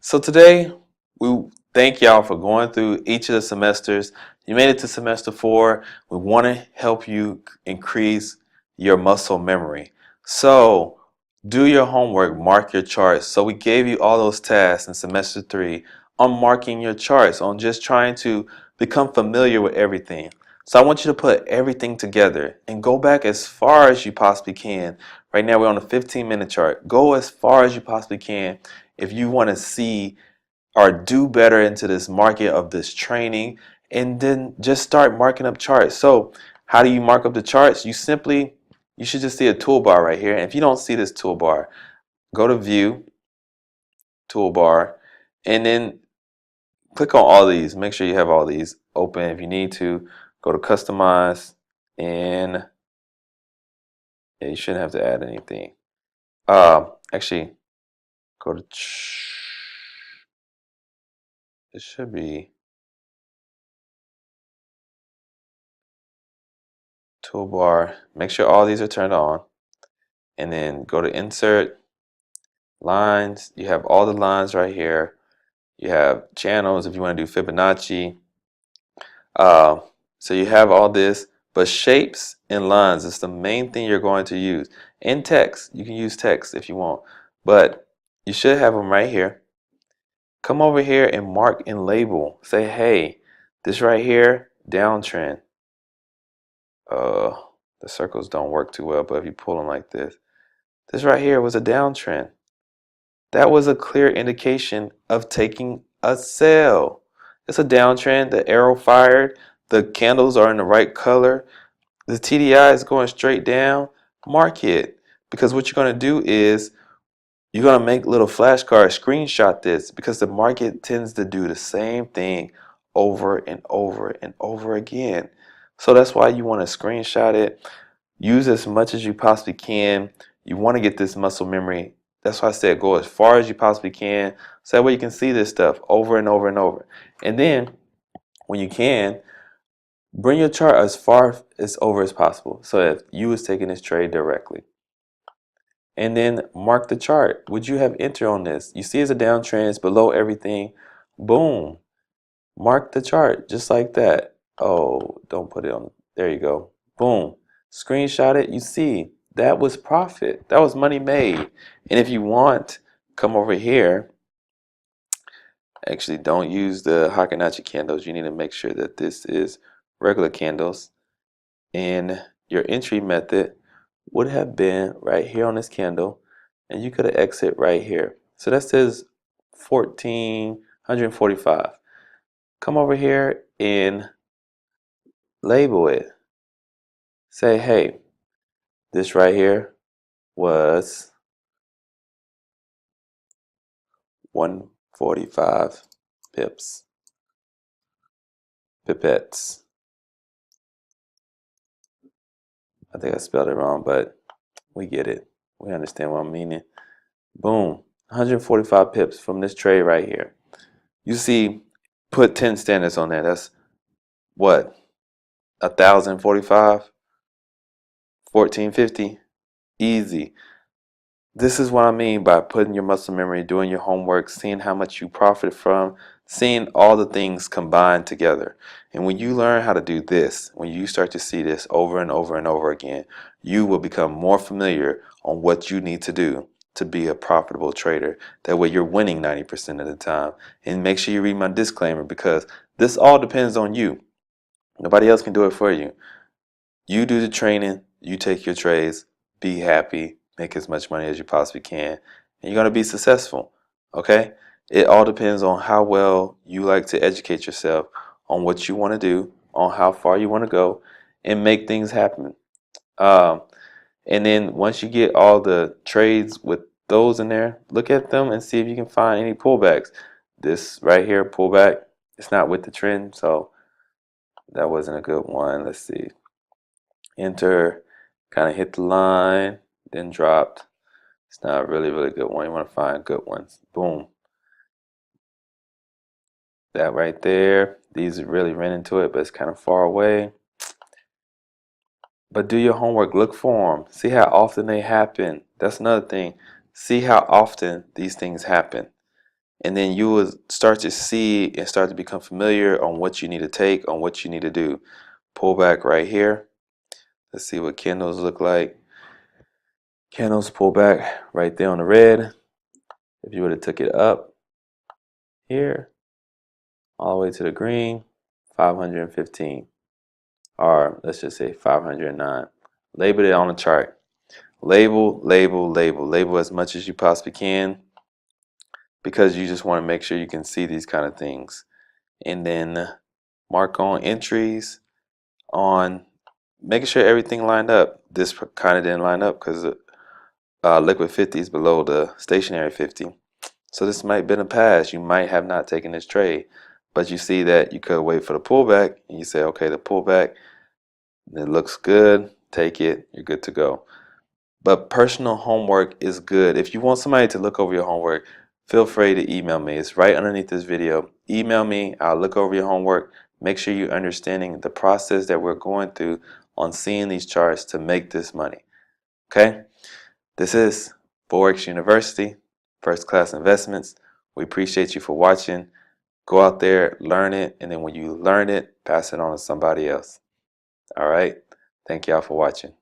So today, we thank y'all for going through each of the semesters. You made it to semester 4. We want to help you increase your muscle memory. So do your homework, mark your charts. So we gave you all those tasks in semester 3 on marking your charts, on just trying to become familiar with everything. So I want you to put everything together and go back as far as you possibly can. Right now we're on a 15-minute chart. Go as far as you possibly can if you want to see or do better into this market of this training, and then just start marking up charts. So how do you mark up the charts? You should just see a toolbar right here. And if you don't see this toolbar, go to view, toolbar, and then click on all these. Make sure you have all these open. If you need to, go to customize, and yeah, you shouldn't have to add anything. Actually, go to it should be toolbar. Make sure all these are turned on, and then go to insert lines. You have all the lines right here. You have channels if you want to do Fibonacci. Uh, so you have all this, but shapes and lines is the main thing you're going to use. In text, you can use text if you want, but you should have them right here. Come over here and mark and label. Say, hey, this right here, downtrend. Uh, the circles don't work too well, but if you pull them like this right here was a downtrend. That was a clear indication of taking a sell. It's a downtrend. The arrow fired. The candles are in the right color. The TDI is going straight down. Mark it. Because what you're going to do is you're going to make little flashcards, screenshot this, because the market tends to do the same thing over and over and over again. So that's why you want to screenshot it. Use as much as you possibly can. You want to get this muscle memory. That's why I said go as far as you possibly can. So that way you can see this stuff over and over and over. And then when you can, bring your chart as far as over as possible. So if you was taking this trade directly. And then mark the chart. Would you have enter on this? You see it's a downtrend, it's below everything. Boom. Mark the chart just like that. Oh, don't put it on. There you go. Boom. Screenshot it. You see, that was profit. That was money made. And if you want, come over here. Actually, don't use the Hikinachi candles. You need to make sure that this is regular candles. And your entry method would have been right here on this candle. And you could have exit right here. So that says 1,445. Come over here and label it. Say, hey, this right here was 145 pips, pipettes. I think I spelled it wrong, but we get it. We understand what I'm meaning. Boom, 145 pips from this trade right here. You see, put 10 standards on there. That's what? 1,045? 1,450? Easy. This is what I mean by putting your muscle memory, doing your homework, seeing how much you profit from, seeing all the things combined together. And when you learn how to do this, when you start to see this over and over and over again, you will become more familiar on what you need to do to be a profitable trader. That way you're winning 90% of the time. And make sure you read my disclaimer, because this all depends on you. Nobody else can do it for you. You do the training, you take your trades, be happy, make as much money as you possibly can, and you're going to be successful. Okay? It all depends on how well you like to educate yourself on what you want to do, on how far you want to go, and make things happen. Um, and then once you get all the trades with those in there, look at them and see if you can find any pullbacks. This right here, pullback, it's not with the trend, so that wasn't a good one. Let's see. Enter, kind of hit the line, then dropped. It's not a really good one. You want to find good ones. Boom. That right there. These really ran into it, but it's kind of far away. But do your homework. Look for them. See how often they happen. That's another thing. See how often these things happen. and then you will start to see and start to become familiar on what you need to take, on what you need to do. Pull back right here. Let's see what candles look like. Candles pull back right there on the red. If you would have took it up here, all the way to the green, 515, or let's just say 509. Label it on the chart. Label, label, label, label as much as you possibly can, because you just want to make sure you can see these kind of things. And then mark on entries on making sure everything lined up. This kind of didn't line up because liquid 50 is below the stationary 50. So this might have been a pass. You might have not taken this trade, but you see that you could wait for the pullback and you say, okay, the pullback, it looks good, take it, you're good to go. But personal homework is good. If you want somebody to look over your homework, feel free to email me. It's right underneath this video. Email me, I'll look over your homework. Make sure you're understanding the process that we're going through on seeing these charts to make this money. Okay? This is Forex University, First Class Investments. We appreciate you for watching. Go out there, learn it, and then when you learn it, pass it on to somebody else. All right? Thank y'all for watching.